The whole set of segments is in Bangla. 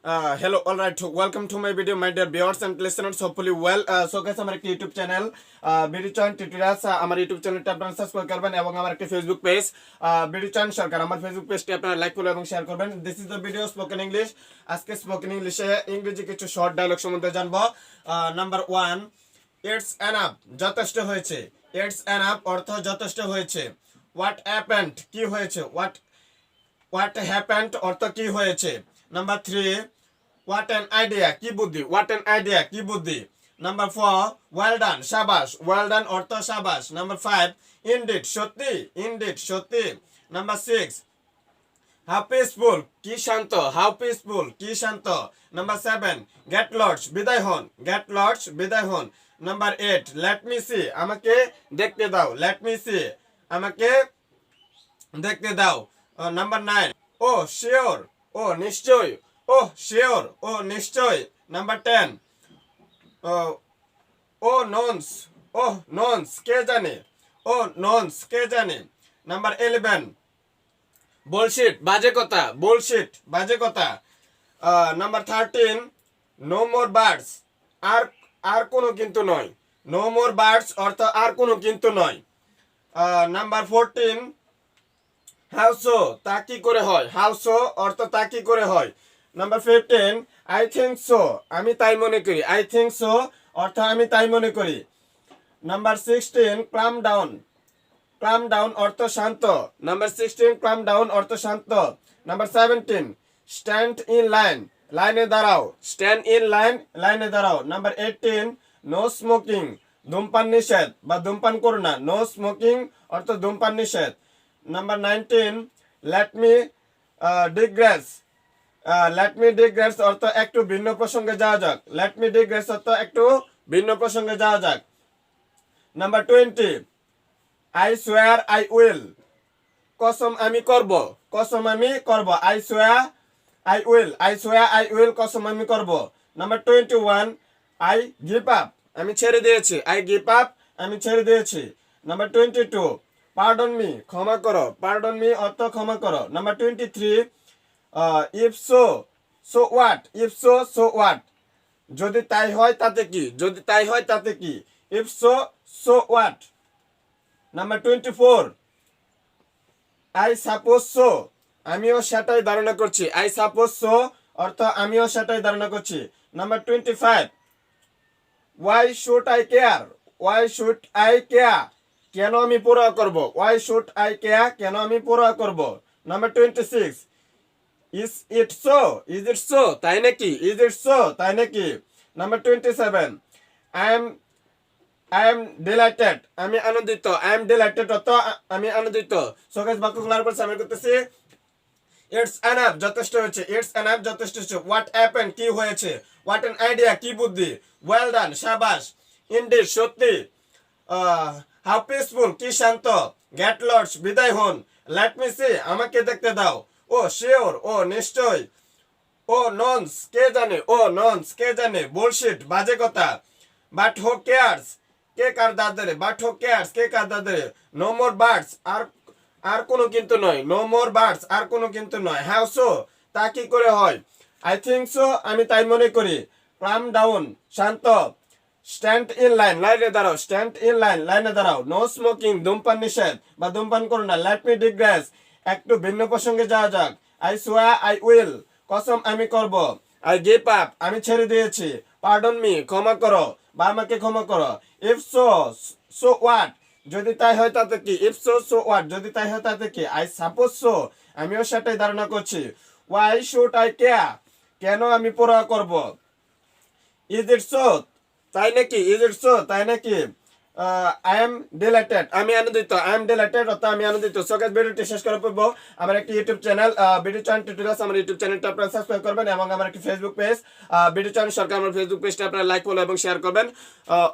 Hello, all right. Welcome to my video, my dear viewers and listeners. Hopefully well. So guys, আমার একটা ইউটিউব চ্যানেল ভিডিও চয়ন টিউটোরিয়ালস আমার ইউটিউব চ্যানেলটা আপনারা সাবস্ক্রাইব করবেন এবং আমার একটা ফেসবুক পেজ ভিডিও চয়ন সরকার আমার ফেসবুক পেজটি আপনারা লাইক ফলো এবং শেয়ার করবেন। This is the video spoken English. আজকে স্পোকেন ইংলিশে ইংরেজি কিছু শর্ট ডায়লগ সম্বন্ধে জানবো। নাম্বার 1, ইটস এনাফ, যথেষ্ট হয়েছে। ইটস এনাফ অর্থ যথেষ্ট হয়েছে। হোয়াট হ্যাপেন্ড, কি হয়েছে। হোয়াট হ্যাপেন্ড অর্থ কি হয়েছে। নাম্বার 3, what an idea, কি বুদ্ধি। what an idea, কি বুদ্ধি। Number 4, well done, শাবাশ। well done অর্থ শাবাশ। নাম্বার 5, indeed, সত্যি। indeed, সত্যি। নাম্বার 6, how peaceful, কি শান্ত। how peaceful, কি শান্ত। নাম্বার 7, get lost, বিদায় হন। get lost, বিদায় হন। নাম্বার 8, let me see, আমাকে দেখতে দাও। let me see, আমাকে দেখতে দাও। নাম্বার 9, oh sure, ও নিশ্চয়। oh sure, ও নিশ্চয়। নাম্বার 10, ও নন্স, ও নন্স, কে জানে। ও নন্স, কে জানে। নাম্বার 11, বুলশিট, বাজে কথা। বুলশিট, বাজে কথা। নাম্বার 13, নো মোর বার্ডস, আর কোনো কিন্তু নয়। নো মোর বার্ডস অর্থ আর কোনো কিন্তু নয়। নাম্বার 14, হাউ সো, তা কি করে হয়। হাউ সো অর্থ তা কি করে হয়। নাম্বার 15, আই থিঙ্ক সো, আমি তাই মনে করি। আই থিঙ্ক সো অর্থ আমি তাই মনে করি। নাম্বার 16, ক্লাম ডাউন, ক্লাম ডাউন অর্থ শান্ত। নাম্বার 16, ক্লাম ডাউন অর্থ শান্ত। নাম্বার 17, স্ট্যান্ড ইন লাইন, লাইনে দাঁড়াও। স্ট্যান্ড ইন লাইন, লাইনে দাঁড়াও। নাম্বার 18, নো স্মোকিং, ধূমপান নিষেধ বা ধূমপান করো না। নো স্মোকিং অর্থ ধূমপান নিষেধ। Number 19, let me digress, let me digress অর্থ একটু ভিন্ন প্রসঙ্গে যাওয়া যাক। লেট মি ডিগ্রেস অর্থ একটু ভিন্ন প্রসঙ্গে যাওয়া যাক। Number 20, I swear I will, কসম আমি করব। কসম আমি করব। I swear I will, I swear I will, কসম আমি করব। নাম্বার 21, আই গিভ আপ, আমি ছেড়ে দিয়েছি। আই গিভ আপ, আমি ছেড়ে দিয়েছি। নাম্বার 22, পার্ডন মি, ক্ষমা করো। পার্ডন মি অর্থ ক্ষমা করো। Number 23, if so, so what. If so, so what, যদি তাই হয় তাতে কি। যদি তাই হয় তাতে কি। If so, so what. Number 24, I suppose so, আমিও সেটাই ধারণা করছি। আই সাপোজ সো অর্থ আমিও সেটাই ধারণা করছি। Number 25, why should eye care. Why should eye care, কেন আমি পরোয়া করব। ওয়াই শুড আই কেয়ার, কেন আমি পরোয়া করব। Number 26, is it so. Is it so, তাই নাকি। ইজ ইট সো, তাই নাকি। নাম্বার 27, আই এম ডিলাইটেড, আমি আনন্দিত। আই এম ডিলাইটেড অর্থ আমি আনন্দিত। সো গাইস, বাক্যগুলোর উপর সামিল করতেছি। ইটস এনাফ, যথেষ্ট হয়েছে। ইটস এনাফ, যথেষ্ট হয়েছে। হোয়াট হ্যাপেন্ড, কি হয়েছে। হোয়াট অ্যান আইডিয়া, কি বুদ্ধি। ওয়েল ডান, শাবাশ। ইনডিড, সত্যি। হাউ পিসফুল, কি শান্ত। গেট লস্ট, বিদায় হন। লেট মি সি, আমাকে দেখতে দাও। ও শিওর, ও নিশ্চয়। ও নন্স, কে জানে। ও নন্স, কে জানে। বুলশিট, বাজে কথা। বাট হু কেয়ার্স, কে কার দাদারে। বাট হু কেয়ার্স, কে কার দাদারে। নো মোর বার্ডস, আর কোনো কিন্তু নয়। নো মোর বার্ডস, আর কোনো কিন্তু নয়। হাউ সো, তা কি করে হয়। আই থিঙ্ক সো, আমি তাই মনে করি। ক্লাম ডাউন, শান্ত। স্ট্যান্ড ইন লাইন, লাইনে দাঁড়াও। স্ট্যান্ড ইন লাইন, লাইনে দাঁড়াও। নো স্মোকিং, ধূমপান নিষেধ বা ধূমপান করো না। লেট মি ডিগ্রেস, একটু ভিন্ন প্রসঙ্গে যাওয়া যাক। আই সোয়ার আই উইল, কসম আমি করব। আই গিভ আপ, আমি ছেড়ে দিয়েছি। পার্ডন মি, ক্ষমা করো বা আমাকে ক্ষমা করো। ইফ সো, সো হোয়াট, যদি তাই হয় তাতে কি। ইফ সো, সো হোয়াট, যদি তাই হয় তাতে কি। আই সাপোজ সো, আমিও সেটাই ধারণা করছি। ওয়াই শুড আই কেয়ার, কেন আমি পরোয়া করব। ইজ ইট সো, তাই নাকি। ইজ ইট সো, তাই নাকি। আই এম ডিলাইটেড, আমি আনন্দিত। আই এম ডিলাইটেড অর্থ আমি আনন্দিত। সো গাইস, ভিডিওটি শেষ করার পূর্ব আমার একটি YouTube channel video channel tutorials, আমার ইউটিউব চ্যানেলটা আপনারা সাবস্ক্রাইব করবেন এবং আমার একটি ফেসবুক পেজ ভিডিও চ্যানেল সরকার, আমার ফেসবুক পেজটা আপনারা লাইক ফলো এবং শেয়ার করবেন।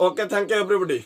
ওকে, থ্যাংক ইউ এভরিবডি।